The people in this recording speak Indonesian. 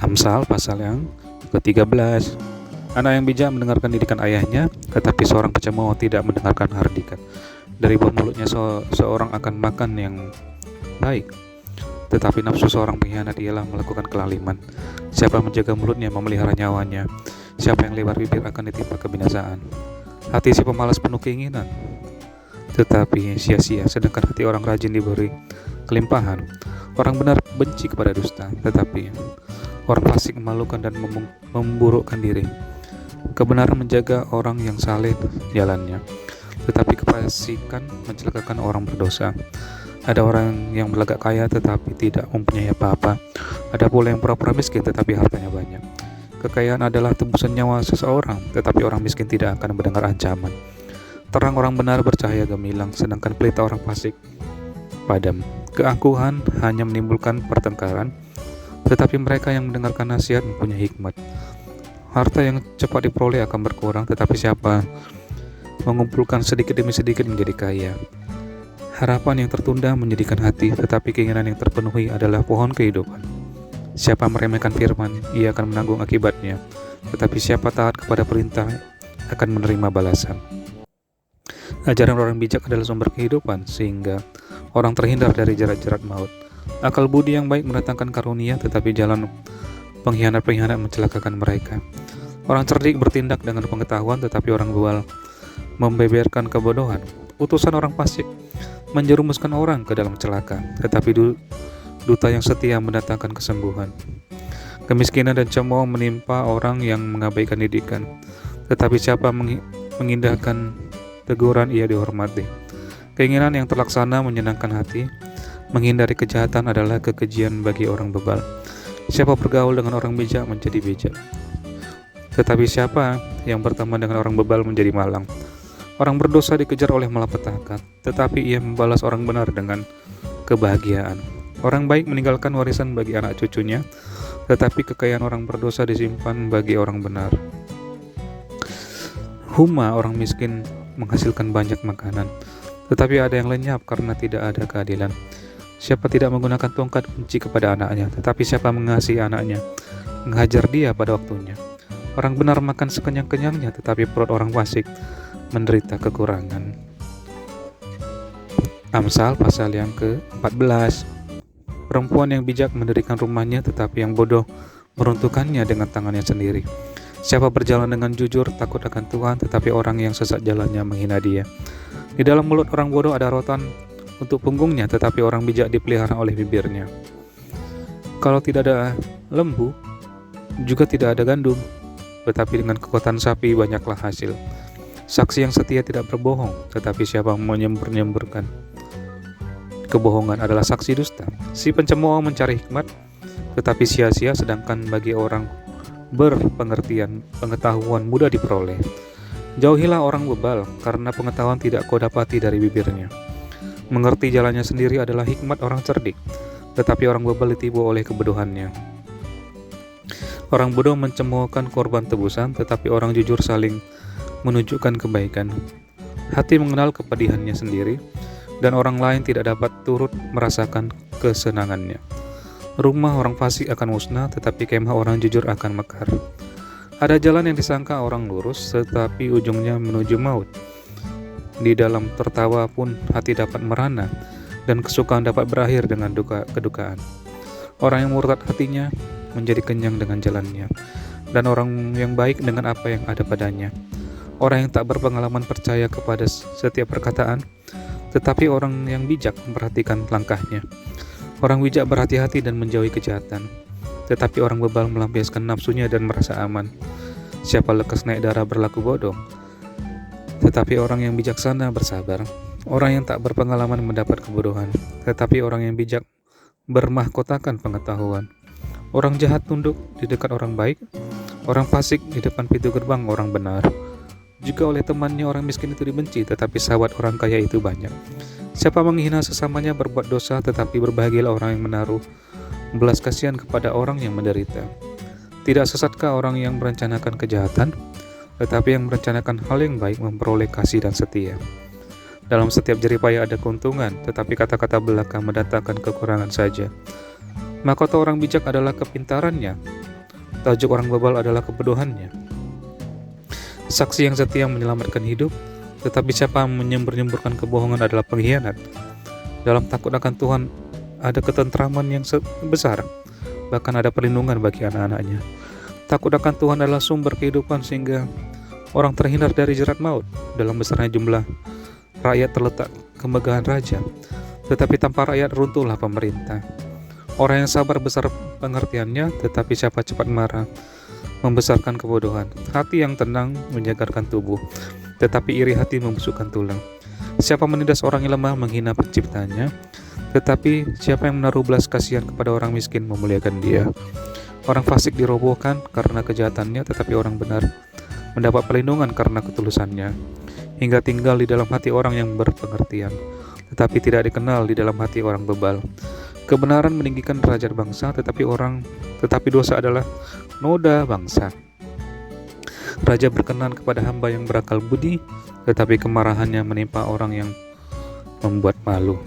Amsal pasal yang ke-13. Anak yang bijak mendengarkan didikan ayahnya, tetapi seorang pencemooh tidak mendengarkan hardikan. Dari buah mulutnya seorang akan makan yang baik, tetapi nafsu seorang pengkhianat ialah melakukan kelaliman. Siapa menjaga mulutnya memelihara nyawanya, siapa yang lebar bibir akan ditimpa kebinasaan. Hati si pemalas penuh keinginan, tetapi sia-sia, sedangkan hati orang rajin diberi kelimpahan. Orang benar benci kepada dusta, tetapi orang fasik memalukan dan memburukkan diri. Kebenaran menjaga orang yang saleh jalannya, tetapi kefasikan mencelakakan orang berdosa. Ada orang yang berlagak kaya tetapi tidak mempunyai apa-apa. Ada pula yang pura-pura miskin tetapi hartanya banyak. Kekayaan adalah tebusan nyawa seseorang, tetapi orang miskin tidak akan mendengar ancaman. Terang orang benar bercahaya gemilang, sedangkan pelita orang fasik padam. Keangkuhan hanya menimbulkan pertengkaran, tetapi mereka yang mendengarkan nasihat mempunyai hikmat. Harta yang cepat diperoleh akan berkurang, tetapi siapa mengumpulkan sedikit demi sedikit menjadi kaya. Harapan yang tertunda menjadikan hati, tetapi keinginan yang terpenuhi adalah pohon kehidupan. Siapa meremehkan firman, ia akan menanggung akibatnya, tetapi siapa taat kepada perintah akan menerima balasan. Ajaran orang bijak adalah sumber kehidupan, sehingga orang terhindar dari jerat-jerat maut. Akal budi yang baik mendatangkan karunia, tetapi jalan pengkhianat-pengkhianat mencelakakan mereka. Orang cerdik bertindak dengan pengetahuan, tetapi orang bebal membeberkan kebodohan. Utusan orang fasik menjerumuskan orang ke dalam celaka, tetapi duta yang setia mendatangkan kesembuhan. Kemiskinan dan cemooh menimpa orang yang mengabaikan didikan, tetapi siapa mengindahkan teguran ia dihormati. Keinginan yang terlaksana menyenangkan hati, menghindari kejahatan adalah kekejian bagi orang bebal. Siapa bergaul dengan orang bijak menjadi bijak, tetapi siapa yang berteman dengan orang bebal menjadi malang. Orang berdosa dikejar oleh malapetaka, tetapi ia membalas orang benar dengan kebahagiaan. Orang baik meninggalkan warisan bagi anak cucunya, tetapi kekayaan orang berdosa disimpan bagi orang benar. Huma orang miskin menghasilkan banyak makanan, tetapi ada yang lenyap karena tidak ada keadilan. Siapa tidak menggunakan tongkat benci kepada anaknya, tetapi siapa mengasihi anaknya, menghajar dia pada waktunya. Orang benar makan sekenyang-kenyangnya, tetapi perut orang fasik menderita kekurangan. Amsal pasal yang ke-14. Perempuan yang bijak mendirikan rumahnya, tetapi yang bodoh meruntuhkannya dengan tangannya sendiri. Siapa berjalan dengan jujur takut akan Tuhan, tetapi orang yang sesat jalannya menghina dia. Di dalam mulut orang bodoh ada rotan untuk punggungnya, tetapi orang bijak dipelihara oleh bibirnya. Kalau tidak ada lembu, juga tidak ada gandum, tetapi dengan kekuatan sapi banyaklah hasil. Saksi yang setia tidak berbohong, tetapi siapa menyembur-nyemburkan kebohongan adalah saksi dusta. Si pencemooh mencari hikmat, tetapi sia-sia, sedangkan bagi orang berpengertian pengetahuan mudah diperoleh. Jauhilah orang bebal, karena pengetahuan tidak kau dapati dari bibirnya. Mengerti jalannya sendiri adalah hikmat orang cerdik, tetapi orang bebal ditipu oleh kebodohannya. Orang bodoh mencemoohkan korban tebusan, tetapi orang jujur saling menunjukkan kebaikan. Hati mengenal kepedihannya sendiri, dan orang lain tidak dapat turut merasakan kesenangannya. Rumah orang fasik akan musnah, tetapi kemah orang jujur akan mekar. Ada jalan yang disangka orang lurus, tetapi ujungnya menuju maut. Di dalam tertawa pun hati dapat merana, dan kesukaan dapat berakhir dengan kedukaan. Orang yang murtad hatinya menjadi kenyang dengan jalannya, dan orang yang baik dengan apa yang ada padanya. Orang yang tak berpengalaman percaya kepada setiap perkataan, tetapi orang yang bijak memperhatikan langkahnya. Orang bijak berhati-hati dan menjauhi kejahatan, tetapi orang bebal melampiaskan nafsunya dan merasa aman. Siapa lekas naik darah berlaku bodoh, tetapi orang yang bijaksana bersabar. Orang yang tak berpengalaman mendapat kebodohan, tetapi orang yang bijak bermahkotakan pengetahuan. Orang jahat tunduk di dekat orang baik, orang fasik di depan pintu gerbang orang benar. Juga oleh temannya orang miskin itu dibenci, tetapi sahabat orang kaya itu banyak. Siapa menghina sesamanya berbuat dosa, tetapi berbahagialah orang yang menaruh belas kasihan kepada orang yang menderita. Tidak sesatkah orang yang merencanakan kejahatan, tetapi yang merencanakan hal yang baik memperoleh kasih dan setia. Dalam setiap jeripaya ada keuntungan, tetapi kata-kata belaka mendatangkan kekurangan saja. Mahkota orang bijak adalah kepintarannya, Tajuk orang bebal adalah kebodohannya. Saksi yang setia menyelamatkan hidup, tetapi siapa menyembur-nyemburkan kebohongan adalah pengkhianat. Dalam takut akan Tuhan ada ketentraman yang besar, bahkan ada perlindungan bagi anak-anaknya. Takut akan Tuhan adalah sumber kehidupan sehingga orang terhindar dari jerat maut. Dalam besarnya jumlah rakyat terletak kemegahan raja, tetapi tanpa rakyat runtuhlah pemerintah. Orang yang sabar besar pengertiannya, tetapi siapa cepat marah membesarkan kebodohan. Hati yang tenang menyegarkan tubuh, tetapi iri hati membusukkan tulang. Siapa menindas orang yang lemah menghina penciptanya, tetapi siapa yang menaruh belas kasihan kepada orang miskin memuliakan dia. Orang fasik dirobohkan karena kejahatannya, tetapi orang benar mendapat perlindungan karena ketulusannya. Hingga tinggal di dalam hati orang yang berpengertian, tetapi tidak dikenal di dalam hati orang bebal. Kebenaran meninggikan derajat bangsa, tetapi dosa adalah noda bangsa. Raja berkenan kepada hamba yang berakal budi, tetapi kemarahannya menimpa orang yang membuat malu.